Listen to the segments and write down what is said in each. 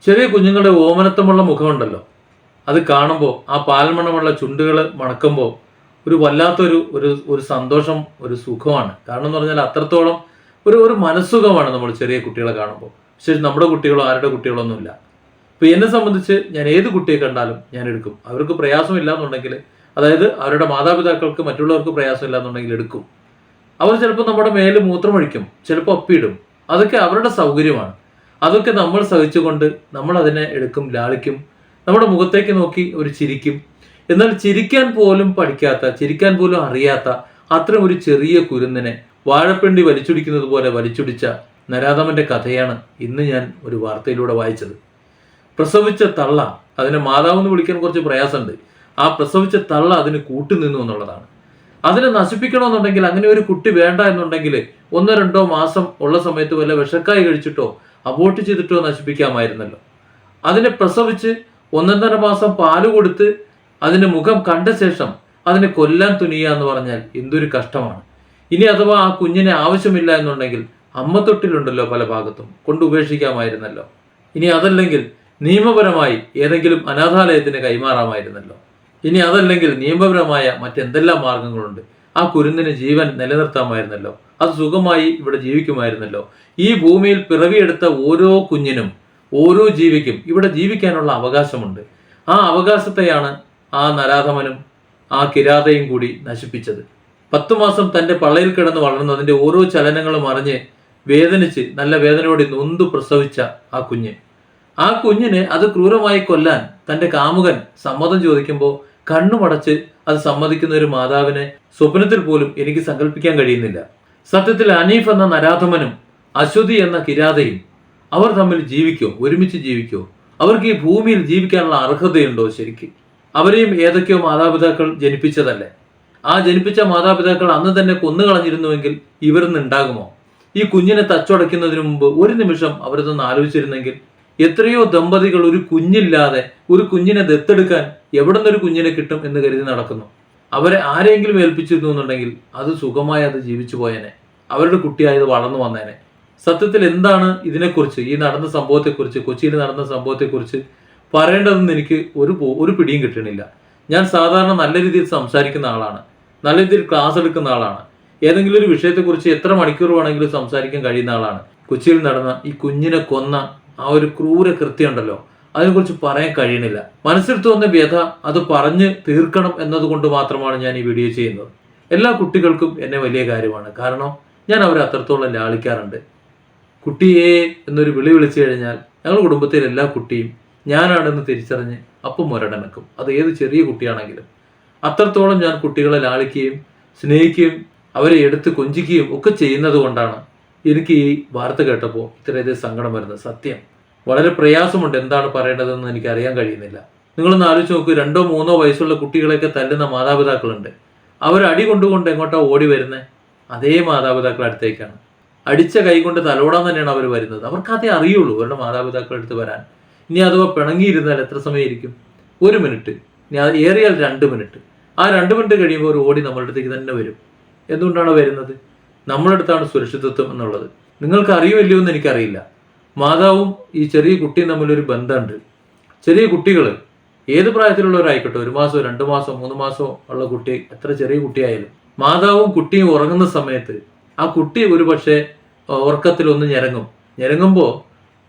ചെറിയ കുഞ്ഞുങ്ങളുടെ ഓമനത്തമുള്ള മുഖമുണ്ടല്ലോ, അത് കാണുമ്പോൾ ആ പാൽമണമുള്ള ചുണ്ടുകൾ മണക്കുമ്പോൾ ഒരു വല്ലാത്തൊരു ഒരു ഒരു സന്തോഷം, ഒരു സുഖമാണ്. കാരണം എന്ന് പറഞ്ഞാൽ അത്രത്തോളം ഒരു ഒരു മനസ്സുഖമാണ് നമ്മൾ ചെറിയ കുട്ടികളെ കാണുമ്പോൾ. പക്ഷേ നമ്മുടെ കുട്ടികളോ ആരുടെ കുട്ടികളോ ഒന്നുമില്ല. ഇപ്പൊ എന്നെ സംബന്ധിച്ച് ഞാൻ ഏത് കുട്ടിയെ കണ്ടാലും ഞാൻ എടുക്കും. അവർക്ക് പ്രയാസമില്ല എന്നുണ്ടെങ്കിൽ, അതായത് അവരുടെ മാതാപിതാക്കൾക്ക് മറ്റുള്ളവർക്ക് പ്രയാസമില്ല എന്നുണ്ടെങ്കിൽ എടുക്കും. അവർ ചിലപ്പോൾ നമ്മുടെ മേല് മൂത്രമൊഴിക്കും, ചിലപ്പോൾ ഒപ്പിയിടും. അതൊക്കെ അവരുടെ സൗകര്യമാണ്. അതൊക്കെ നമ്മൾ സഹിച്ചുകൊണ്ട് നമ്മൾ അതിനെ എടുക്കും, ലാളിക്കും. നമ്മുടെ മുഖത്തേക്ക് നോക്കി ഒരു ചിരിക്കും. എന്നാൽ ചിരിക്കാൻ പോലും പഠിക്കാത്ത, ചിരിക്കാൻ പോലും അറിയാത്ത അത്തരം ഒരു ചെറിയ കുരുന്നിനെ വാഴപ്പിണ്ടി വലിച്ചുടിക്കുന്നത് പോലെ വലിച്ചുടിച്ച നരാധമന്റെ കഥയാണ് ഇന്ന് ഞാൻ ഒരു വാർത്തയിലൂടെ വായിച്ചത്. പ്രസവിച്ച തള്ള, അതിനെ മാതാവെന്ന് വിളിക്കാൻ കുറച്ച് പ്രയാസമുണ്ട്. ആ പ്രസവിച്ച തള്ള അതിന് കൂട്ടുനിന്നു എന്നുള്ളതാണ്. അതിനെ നശിപ്പിക്കണമെന്നുണ്ടെങ്കിൽ, അങ്ങനെ ഒരു കുട്ടി വേണ്ട എന്നുണ്ടെങ്കിൽ 1-2 മാസം ഉള്ള സമയത്ത് വല്ല വിഷക്കായി കഴിച്ചിട്ടോ അബോർട്ട് ചെയ്തിട്ടോ നശിപ്പിക്കാമായിരുന്നല്ലോ. അതിനെ പ്രസവിച്ച് 1.5 മാസം പാല് കൊടുത്ത് അതിന്റെ മുഖം കണ്ട ശേഷം അതിനെ കൊല്ലാൻ തുനിയുക എന്ന് പറഞ്ഞാൽ എന്തൊരു കഷ്ടമാണ്. ഇനി അഥവാ ആ കുഞ്ഞിനെ ആവശ്യമില്ല എന്നുണ്ടെങ്കിൽ അമ്മത്തൊട്ടിലുണ്ടല്ലോ പല ഭാഗത്തും, കൊണ്ട് ഉപേക്ഷിക്കാമായിരുന്നല്ലോ. ഇനി അതല്ലെങ്കിൽ നിയമപരമായി ഏതെങ്കിലും അനാഥാലയത്തിന് കൈമാറാമായിരുന്നല്ലോ. ഇനി അതല്ലെങ്കിൽ നിയമപരമായ മറ്റെന്തെല്ലാം മാർഗങ്ങളുണ്ട്. ആ കുരുന്നിന് ജീവൻ നിലനിർത്താമായിരുന്നല്ലോ. അത് സുഖമായി ഇവിടെ ജീവിക്കുമായിരുന്നല്ലോ. ഈ ഭൂമിയിൽ പിറവിയെടുത്ത ഓരോ കുഞ്ഞിനും, ഓരോ ജീവിക്കും ഇവിടെ ജീവിക്കാനുള്ള അവകാശമുണ്ട്. ആ അവകാശത്തെയാണ് ആ നരാധമനും ആ കിരാതയും കൂടി നശിപ്പിച്ചത്. 10 മാസം തന്റെ പള്ളയിൽ കിടന്ന് വളർന്നതിന്റെ ഓരോ ചലനങ്ങളും അറിഞ്ഞ് വേദനിച്ച് നല്ല വേദനയോടെ നൊന്തു പ്രസവിച്ച ആ കുഞ്ഞിനെ അത് ക്രൂരമായി കൊല്ലാൻ തന്റെ കാമുകൻ സമ്മതം ചോദിക്കുമ്പോൾ കണ്ണുമടച്ച് അത് സമ്മതിക്കുന്ന ഒരു മാതാവിനെ സ്വപ്നത്തിൽ പോലും എനിക്ക് സങ്കല്പിക്കാൻ കഴിയുന്നില്ല. സത്യത്തിൽ അനീഫ് എന്ന നരാധമനും അശ്വതി എന്ന കിരാതയും അവർ തമ്മിൽ ജീവിക്കോ, ഒരുമിച്ച് ജീവിക്കോ? അവർക്ക് ഈ ഭൂമിയിൽ ജീവിക്കാനുള്ള അർഹതയുണ്ടോ? ശരിക്കും അവരെയും ഏതൊക്കെയോ മാതാപിതാക്കൾ ജനിപ്പിച്ചതല്ലേ? ആ ജനിപ്പിച്ച മാതാപിതാക്കൾ അന്ന് തന്നെ കൊന്നുകളഞ്ഞിരുന്നുവെങ്കിൽ ഇവരിന്ന് ഉണ്ടാകുമോ? ഈ കുഞ്ഞിനെ തച്ചുടയ്ക്കുന്നതിന് മുമ്പ് ഒരു നിമിഷം അവരതൊന്ന് ആലോചിച്ചിരുന്നെങ്കിൽ എത്രയോ ദമ്പതികൾ ഒരു കുഞ്ഞില്ലാതെ ഒരു കുഞ്ഞിനെ ദത്തെടുക്കാൻ എവിടെ നിന്നൊരു കുഞ്ഞിനെ കിട്ടും എന്ന് കരുതി നടക്കുന്നു. അവരെ ആരെങ്കിലും ഏൽപ്പിച്ചിരുന്നു എന്നുണ്ടെങ്കിൽ അത് സുഖമായി അത് ജീവിച്ചു പോയേനെ, അവരുടെ കുട്ടിയായത് വളർന്നു വന്നേനെ. സത്യത്തിൽ എന്താണ് ഇതിനെക്കുറിച്ച്, ഈ നടന്ന സംഭവത്തെക്കുറിച്ച്, കൊച്ചിയിൽ നടന്ന സംഭവത്തെക്കുറിച്ച് പറയേണ്ടതെന്ന് എനിക്ക് ഒരു പിടിയും കിട്ടണില്ല. ഞാൻ സാധാരണ നല്ല രീതിയിൽ സംസാരിക്കുന്ന ആളാണ്, നല്ല രീതിയിൽ ക്ലാസ് എടുക്കുന്ന ആളാണ്, ഏതെങ്കിലും ഒരു വിഷയത്തെക്കുറിച്ച് എത്ര മണിക്കൂർ വേണമെങ്കിലും സംസാരിക്കാൻ കഴിയുന്ന ആളാണ്. കൊച്ചിയിൽ നടന്ന ഈ കുഞ്ഞിനെ കൊന്ന ആ ഒരു ക്രൂര കൃത്യം ഉണ്ടല്ലോ, അതിനെക്കുറിച്ച് പറയാൻ കഴിയണില്ല. മനസ്സിൽ തോന്നുന്ന വ്യഥ അത് പറഞ്ഞ് തീർക്കണം എന്നതുകൊണ്ട് മാത്രമാണ് ഞാൻ ഈ വീഡിയോ ചെയ്യുന്നത്. എല്ലാ കുട്ടികൾക്കും എന്നെ വലിയ കാര്യമാണ്. കാരണം ഞാൻ അവരെ അത്രത്തോളം ലാളിക്കാറുണ്ട്. കുട്ടിയെ എന്നൊരു വിളി വിളിച്ചു കഴിഞ്ഞാൽ ഞങ്ങളുടെ കുടുംബത്തിലെ എല്ലാ കുട്ടിയും ഞാനാണെന്ന് തിരിച്ചറിഞ്ഞ് അപ്പം മുരടനക്കും. അത് ഏത് ചെറിയ കുട്ടിയാണെങ്കിലും അത്രത്തോളം ഞാൻ കുട്ടികളെ ലാളിക്കുകയും സ്നേഹിക്കുകയും അവരെ എടുത്ത് കൊഞ്ചിക്കുകയും ഒക്കെ ചെയ്യുന്നത് കൊണ്ടാണ് എനിക്ക് ഈ വാർത്ത കേട്ടപ്പോൾ ഇത്രയധികം സങ്കടം വരുന്നത്. സത്യം വളരെ പ്രയാസമുണ്ട്, എന്താണ് പറയേണ്ടതെന്ന് എനിക്ക് അറിയാൻ കഴിയുന്നില്ല. നിങ്ങളൊന്ന് ആലോചിച്ച് നോക്കൂ, 2-3 വയസ്സുള്ള കുട്ടികളെയൊക്കെ തല്ലുന്ന മാതാപിതാക്കളുണ്ട്. അവർ അടി കൊണ്ടുകൊണ്ട് എങ്ങോട്ടാ ഓടി വരുന്നത്? അതേ മാതാപിതാക്കൾ അടുത്തേക്കാണ്. അടിച്ച കൈ കൊണ്ട് തലോടാൻ തന്നെയാണ് അവർ വരുന്നത്. അവർക്ക് അതേ അറിയുള്ളൂ അവരുടെ മാതാപിതാക്കളുടെ അടുത്ത് വരാൻ. ഇനി അഥവാ പിണങ്ങിയിരുന്നാൽ എത്ര സമയം ഇരിക്കും? 1 മിനിറ്റ്, ഇനി അത് ഏറിയാൽ 2 മിനിറ്റ്. ആ 2 മിനിറ്റ് കഴിയുമ്പോൾ ഒരു ഓടി നമ്മളുടെ അടുത്തേക്ക് തന്നെ വരും. എന്തുകൊണ്ടാണ് വരുന്നത്? നമ്മുടെ അടുത്താണ് സുരക്ഷിതത്വം എന്നുള്ളത്. നിങ്ങൾക്ക് അറിയുമല്ലോ എന്ന് എനിക്കറിയില്ല. മാതാവും ഈ ചെറിയ കുട്ടിയും തമ്മിലൊരു ബന്ധമുണ്ട്. ചെറിയ കുട്ടികൾ ഏത് പ്രായത്തിലുള്ളവരായിക്കോട്ടെ, 1 മാസമോ 2 മാസമോ 3 മാസമോ ഉള്ള കുട്ടി, എത്ര ചെറിയ കുട്ടിയായാലും മാതാവും കുട്ടിയും ഉറങ്ങുന്ന സമയത്ത് ആ കുട്ടി ഒരു പക്ഷേ ഉറക്കത്തിൽ ഞെരങ്ങുമ്പോൾ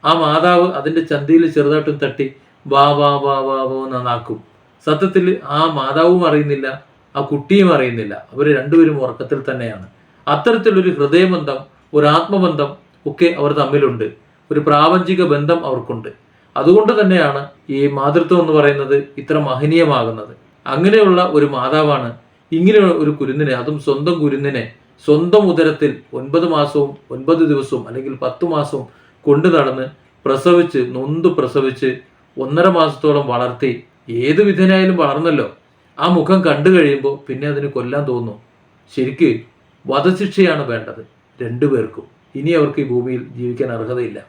ആ മാതാവ് അതിൻ്റെ ചന്തിയിൽ ചെറുതായിട്ടും തട്ടി വാ വാ വാ വാ വാ എന്നാക്കും. സത്യത്തിൽ ആ മാതാവും അറിയുന്നില്ല, ആ കുട്ടിയും അറിയുന്നില്ല, അവർ രണ്ടുപേരും ഉറക്കത്തിൽ തന്നെയാണ്. അത്തരത്തിലൊരു ഹൃദയബന്ധം, ഒരു ആത്മബന്ധം ഒക്കെ അവർ തമ്മിലുണ്ട്. ഒരു പ്രാപഞ്ചിക ബന്ധം അവർക്കുണ്ട്. അതുകൊണ്ട് തന്നെയാണ് ഈ മാതൃത്വം എന്ന് പറയുന്നത് ഇത്ര മഹനീയമാകുന്നത്. അങ്ങനെയുള്ള ഒരു മാതാവാണ് ഇങ്ങനെ ഒരു കുരുന്നിനെ, അതും സ്വന്തം കുരുന്നിനെ സ്വന്തം ഉദരത്തിൽ 9 മാസവും 9 ദിവസവും അല്ലെങ്കിൽ 10 മാസവും കൊണ്ടു നടന്ന് പ്രസവിച്ച്, നൊന്ത് പ്രസവിച്ച് 1.5 മാസത്തോളം വളർത്തി, ഏത് വിധേനായാലും വളർന്നല്ലോ. ആ മുഖം കണ്ടു കഴിയുമ്പോൾ പിന്നെ അതിന് കൊല്ലാൻ തോന്നും. ശരിക്ക് വധശിക്ഷയാണ് വേണ്ടത് 2 പേർക്കും. ഇനി അവർക്ക് ഈ ഭൂമിയിൽ ജീവിക്കാൻ അർഹതയില്ല.